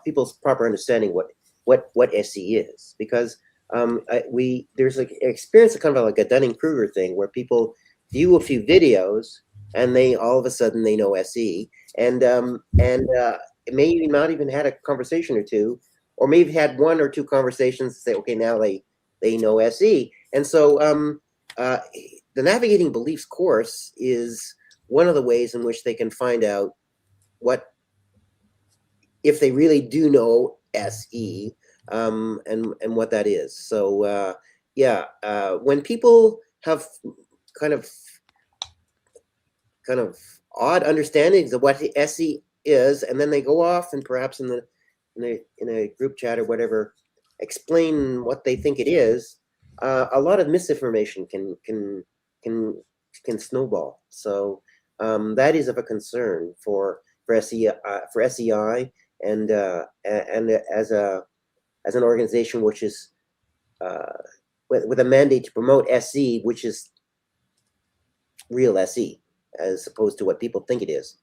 people's proper understanding what SE is, because there's like experience of kind of like a Dunning-Kruger thing where people view a few videos and they all of a sudden they know SE and maybe not even had a conversation or two, or maybe had 1 or 2 conversations to say, okay, now they know SE. And so the Navigating Beliefs course is one of the ways in which they can find out if they really do know SE, and what that is. So when people have kind of odd understandings of what SE is, and then they go off and perhaps in a group chat or whatever explain what they think it is, a lot of misinformation can snowball. So that is of a concern for SEI and as an organization which is with a mandate to promote SE, which is real SE, as opposed to what people think it is.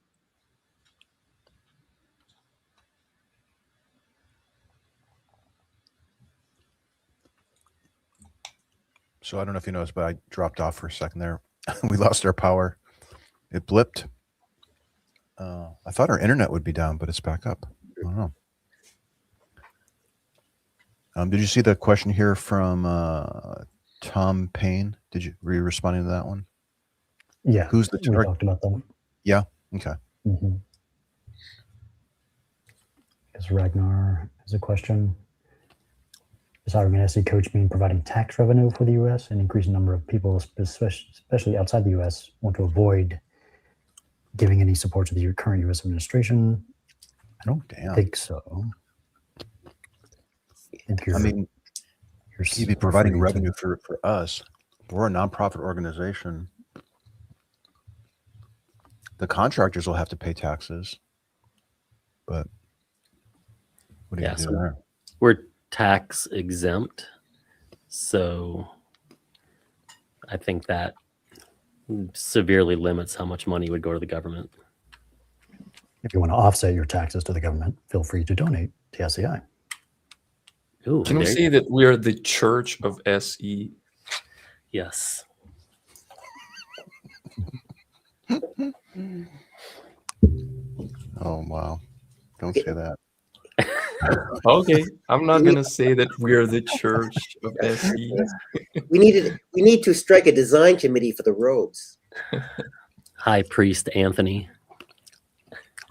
So I don't know if you noticed, but I dropped off for a second there. We lost our power. It blipped. I thought our internet would be down, but it's back up. I don't know. Did you see the question here from Tom Payne? Were you responding to that one? Yeah. Who's the we target? talked about that. Yeah. Okay. Mm-hmm. Guess Ragnar has a question. Does hiring an SE coach mean providing tax revenue for the U.S.? An increasing number of people, especially outside the U.S., want to avoid giving any support to the current U.S. administration. I don't think so. I mean, you'd be providing revenue for us. We're a nonprofit organization. The contractors will have to pay taxes, but what do you Yeah, do so there? we're tax exempt, so I think that severely limits how much money would go to the government. If you want to offset your taxes to the government, feel free to donate to SEI. Ooh, Can we there- say that we are the church of E? SE? Yes. Oh wow! Don't say that. Okay, I'm not gonna say that we are the church of E. SE. We need to strike a design committee for the robes. High Priest Anthony.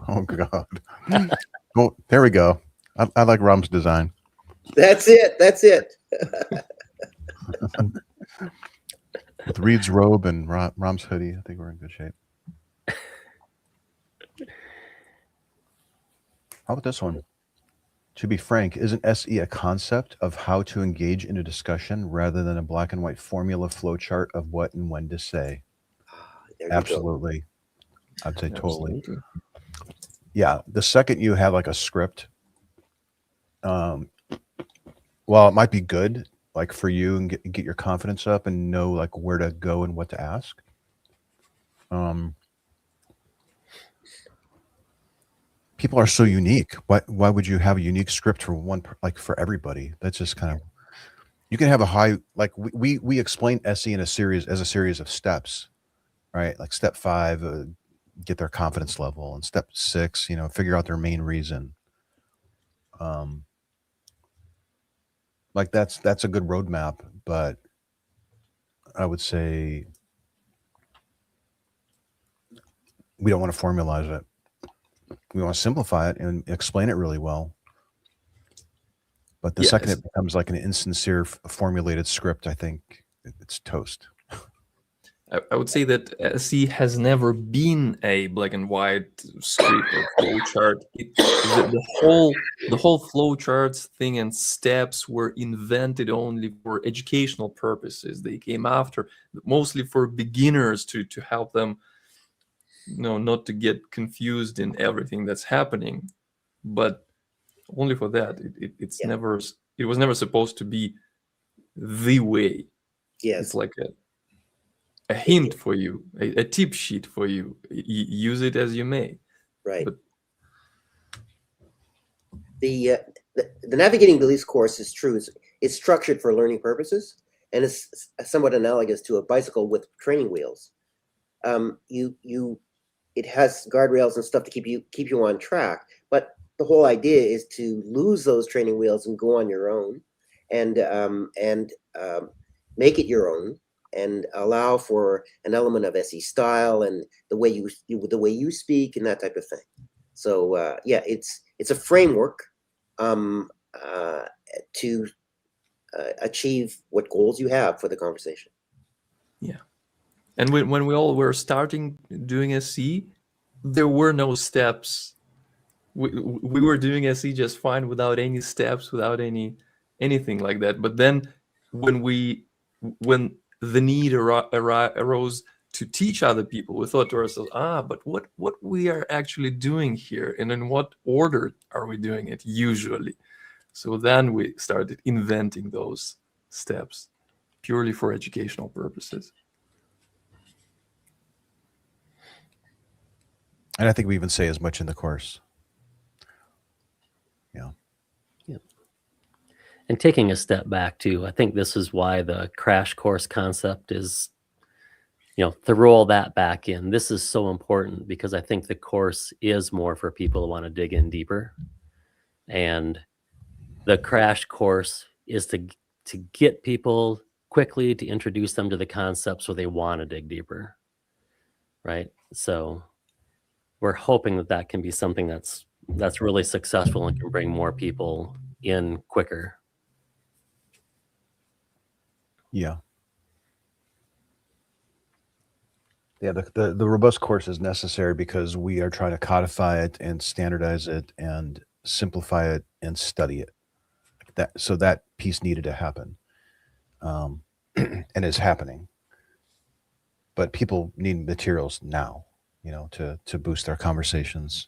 Oh God! Oh, there we go. I like Rom's design. That's it. That's it. With Reed's robe and Rom's hoodie, I think we're in good shape. How about this one? To be frank, isn't SE a concept of how to engage in a discussion rather than a black and white formula flowchart of what and when to say? There you go. Absolutely. I'd say totally. Absolutely. Yeah. The second you have like a script, well, it might be good, like for you, and get your confidence up and know like where to go and what to ask. People are so unique. Why would you have a unique script for like for everybody? That's just kind of, you can have a high, like we explain SE in a series of steps, right? Like step 5, get their confidence level, and step 6, figure out their main reason. Like that's a good roadmap, but I would say we don't want to formalize it. We want to simplify it and explain it really well. But the second Yes. it becomes like an insincere formulated script, I think it's toast. I would say that SE has never been a black and white script or flowchart. The whole flowcharts thing and steps were invented only for educational purposes. They came after mostly for beginners to help them, not to get confused in everything that's happening, but only for that. It was never supposed to be the way. Yes. It's like a hint for you, a tip sheet for you. Use it as you may. Right. But The Navigating Beliefs course is true. It's structured for learning purposes, and it's somewhat analogous to a bicycle with training wheels. It has guardrails and stuff to keep you on track, but the whole idea is to lose those training wheels and go on your own, and make it your own, and allow for an element of SE style and the way you speak and that type of thing. So it's a framework to achieve what goals you have for the conversation. yeah, and when we all were starting doing SE, there were no steps. We were doing SE just fine without any steps, without anything like that. But then when the need arose to teach other people, we thought to ourselves, but what we are actually doing here, and in what order are we doing it usually? So then we started inventing those steps purely for educational purposes. And I think we even say as much in the course. Yeah. And taking a step back too, I think this is why the crash course concept is, to roll that back in. This is so important because I think the course is more for people who want to dig in deeper. And the crash course is to get people quickly, to introduce them to the concepts so they want to dig deeper. Right? So we're hoping that can be something that's really successful and can bring more people in quicker. Yeah. Yeah, the robust course is necessary because we are trying to codify it and standardize it and simplify it and study it. So that piece needed to happen, and is happening. But people need materials now. to boost our conversations.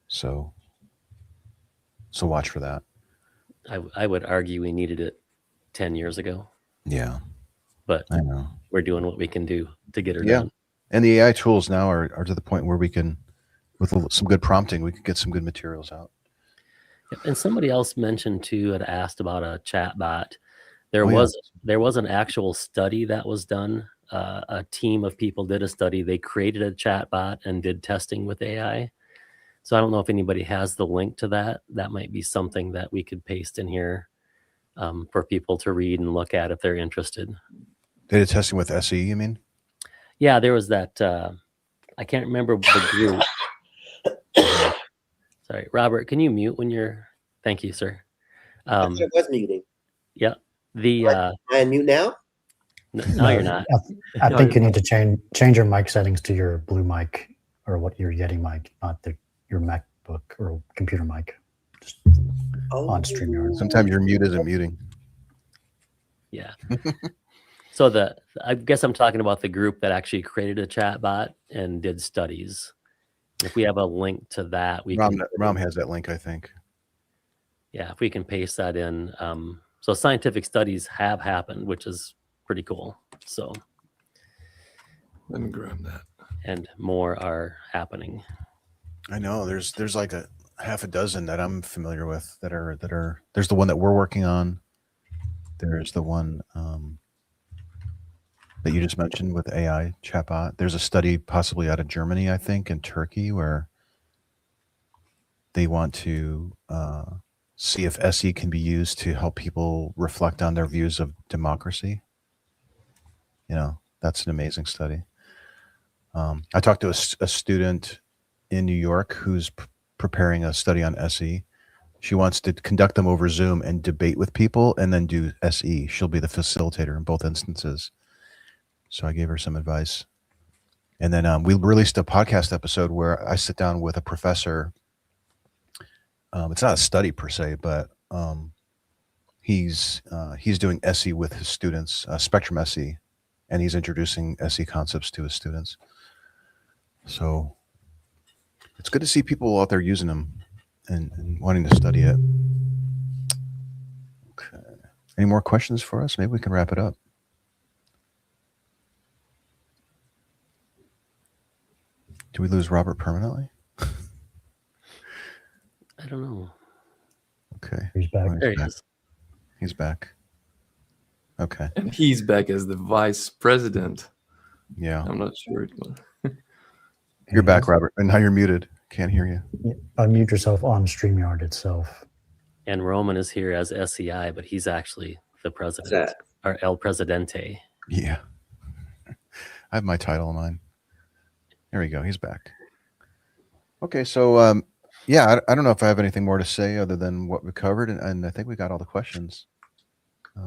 So watch for that. I would argue we needed it 10 years ago, Yeah, but I know. we're doing what we can do to get her Yeah. done. And the AI tools now are to the point where we can, with some good prompting, we can get some good materials out. Yep. And somebody else mentioned too, had asked about a chat bot. There Oh, yeah. was an actual study that was done. A team of people did a study. They created a chat bot and did testing with AI. So I don't know if anybody has the link to that. That might be something that we could paste in here for people to read and look at if they're interested. Data testing with SE, you mean? Yeah, there was that. I can't remember the group. Sorry, Robert, can you mute when you're? Thank you, sir. I thought I was muting. Yeah, the. Am I on mute now? No, you're not. I think you need to change your mic settings to your blue mic or what your Yeti mic, not your MacBook or computer mic. Just on StreamYard. Sometimes your mute isn't muting. Yeah. So I guess I'm talking about the group that actually created a chat bot and did studies. If we have a link to that, Ram has that link, I think. Yeah, if we can paste that in. So scientific studies have happened, which is pretty cool. So Let me grab that. and more are happening. I know there's like a half a dozen that I'm familiar with that are there's the one that we're working on. There's the one that you just mentioned with AI chatbot. There's a study possibly out of Germany, I think, and Turkey, where they want to see if SE can be used to help people reflect on their views of democracy. That's an amazing study. I talked to a student in New York who's preparing a study on SE. She wants to conduct them over Zoom and debate with people and then do SE. She'll be the facilitator in both instances. So I gave her some advice. And then we released a podcast episode where I sit down with a professor. It's not a study per se, but he's doing SE with his students, Spectrum SE, and he's introducing SE concepts to his students. So it's good to see people out there using them and wanting to study it. Okay. Any more questions for us? Maybe we can wrap it up. Do we lose Robert permanently? I don't know. Okay. He's back. There he is. He's back. Okay. And he's back as the vice president. Yeah. I'm not sure it was. You're back, Robert. And now you're muted. Can't hear you. Unmute yourself on StreamYard itself. And Roman is here as SEI, but he's actually the president or El Presidente. Yeah. I have my title on mine. There we go. He's back. Okay. So, yeah, I don't know if I have anything more to say other than what we covered. And I think we got all the questions.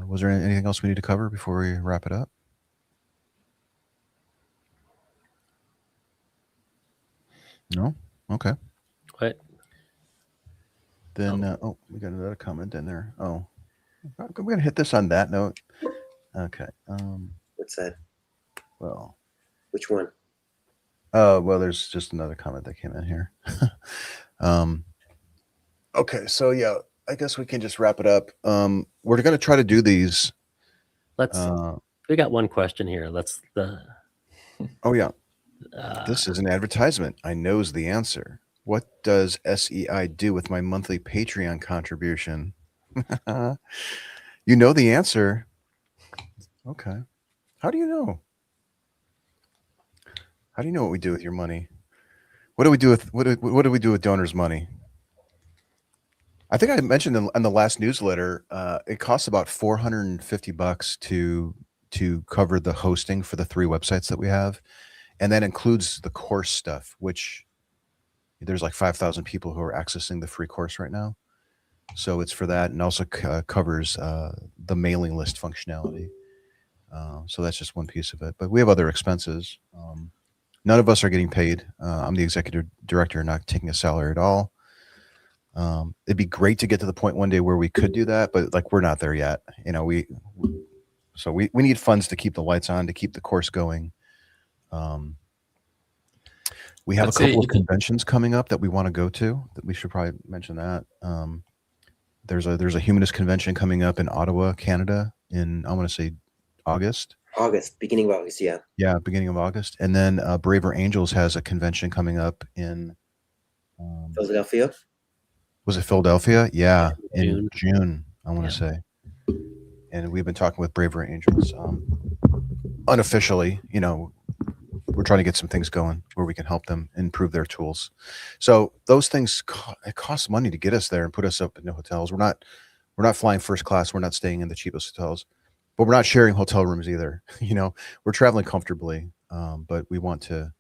Was there anything else we need to cover before we wrap it up? No? Okay. What? Then, we got another comment in there. Oh, we're going to hit this on that note. Okay. What's that? Well. Which one? Well, there's just another comment that came in here. Okay. So, yeah, I guess we can just wrap it up. We're going to try to do these. We got one question here. Oh, yeah. This is an advertisement. I knows the answer. What does SEI do with my monthly Patreon contribution? You know the answer. Okay. How do you know? How do you know what we do with your money? What do we do with donors' money? I think I mentioned in the last newsletter, it costs about $450 to cover the hosting for the 3 websites that we have. And that includes the course stuff, which there's like 5,000 people who are accessing the free course right now. So it's for that, and also covers the mailing list functionality. So that's just one piece of it. But we have other expenses. None of us are getting paid. I'm the executive director, not taking a salary at all. It'd be great to get to the point one day where we could do that, but like we're not there yet. We need funds to keep the lights on, to keep the course going. We have I'd a couple say of if you- conventions coming up that we want to go to. That we should probably mention that. There's a humanist convention coming up in Ottawa, Canada, in I want to say August. Beginning of August, yeah. Yeah, beginning of August, and then Braver Angels has a convention coming up in. Philadelphia. Was it Philadelphia? Yeah, in June. June. I want to Yeah. say. And we've been talking with Braver Angels unofficially. We're trying to get some things going where we can help them improve their tools. So those things it costs money to get us there and put us up in the hotels. We're not flying first class. We're not staying in the cheapest hotels, but we're not sharing hotel rooms either. We're traveling comfortably, but we want to.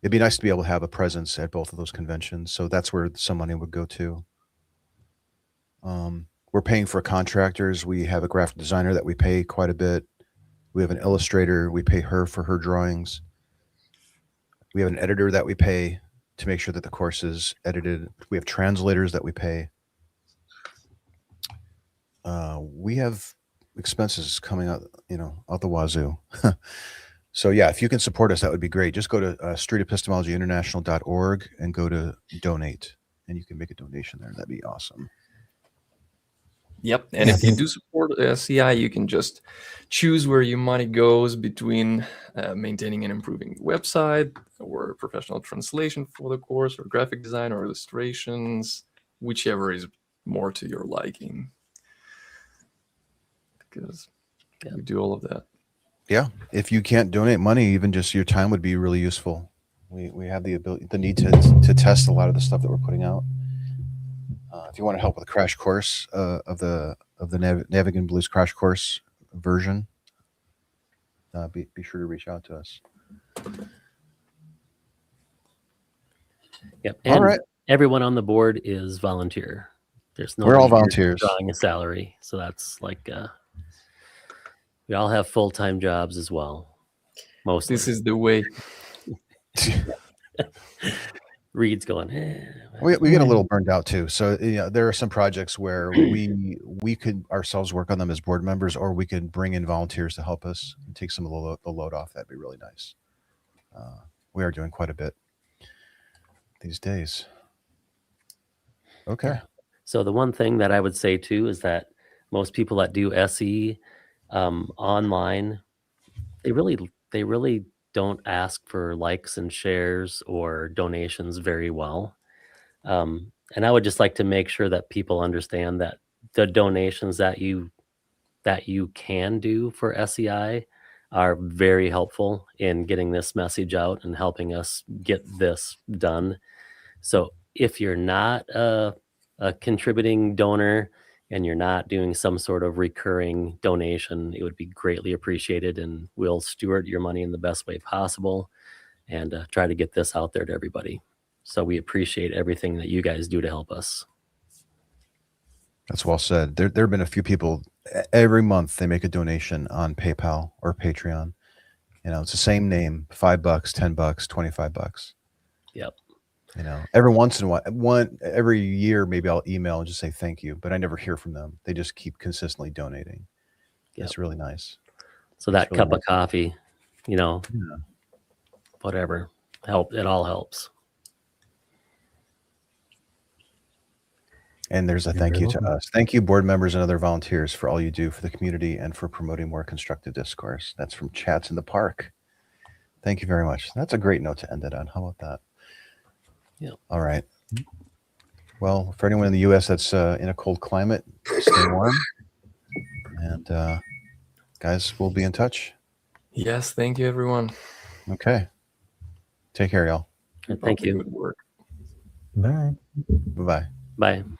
It'd be nice to be able to have a presence at both of those conventions. So that's where some money would go to. We're paying for contractors. We have a graphic designer that we pay quite a bit. We have an illustrator. We pay her for her drawings. We have an editor that we pay to make sure that the course is edited. We have translators that we pay. We have expenses coming out, out the wazoo. So yeah, if you can support us, that would be great. Just go to streetepistemologyinternational.org and go to donate, and you can make a donation there. That'd be awesome. Yep. And if you do support SEI, you can just choose where your money goes between maintaining and improving the website, or professional translation for the course, or graphic design, or illustrations, whichever is more to your liking. Because we do all of that. Yeah. If you can't donate money, even just your time would be really useful. We have the need to test a lot of the stuff that we're putting out. If you want to help with a crash course of the Navigan Blues crash course version, be sure to reach out to us. Yep. All And right. everyone on the board is volunteer. There's no We're all volunteers. drawing a salary. So that's like we all have full-time jobs as well. Mostly. This is the way. Reed's going, We get a little burned out too. So there are some projects where we could ourselves work on them as board members, or we could bring in volunteers to help us and take some of the load off. That'd be really nice. We are doing quite a bit these days. Okay. So the one thing that I would say too is that most people that do SE online, they really don't ask for likes and shares or donations very well. And I would just like to make sure that people understand that the donations that you can do for SEI are very helpful in getting this message out and helping us get this done. So if you're not a contributing donor and you're not doing some sort of recurring donation, it would be greatly appreciated, and we'll steward your money in the best way possible and try to get this out there to everybody. So we appreciate everything that you guys do to help us. That's well said. There have been a few people every month they make a donation on PayPal or Patreon. It's the same name, $5, $10, $25. Yep. Every once in a while, every year, maybe I'll email and just say thank you, but I never hear from them. They just keep consistently donating. Yep. It's really nice. So that really cup nice. of coffee, whatever, it all helps. And there's a thank you to us. Thank you, board members and other volunteers, for all you do for the community and for promoting more constructive discourse. That's from Chats in the Park. Thank you very much. That's a great note to end it on. How about that? Yeah. All right. Well, for anyone in the U.S. that's in a cold climate, stay warm. And guys, we'll be in touch. Yes, thank you, everyone. Okay. Take care, y'all. Thank you. Good work. Bye. Bye-bye. Bye.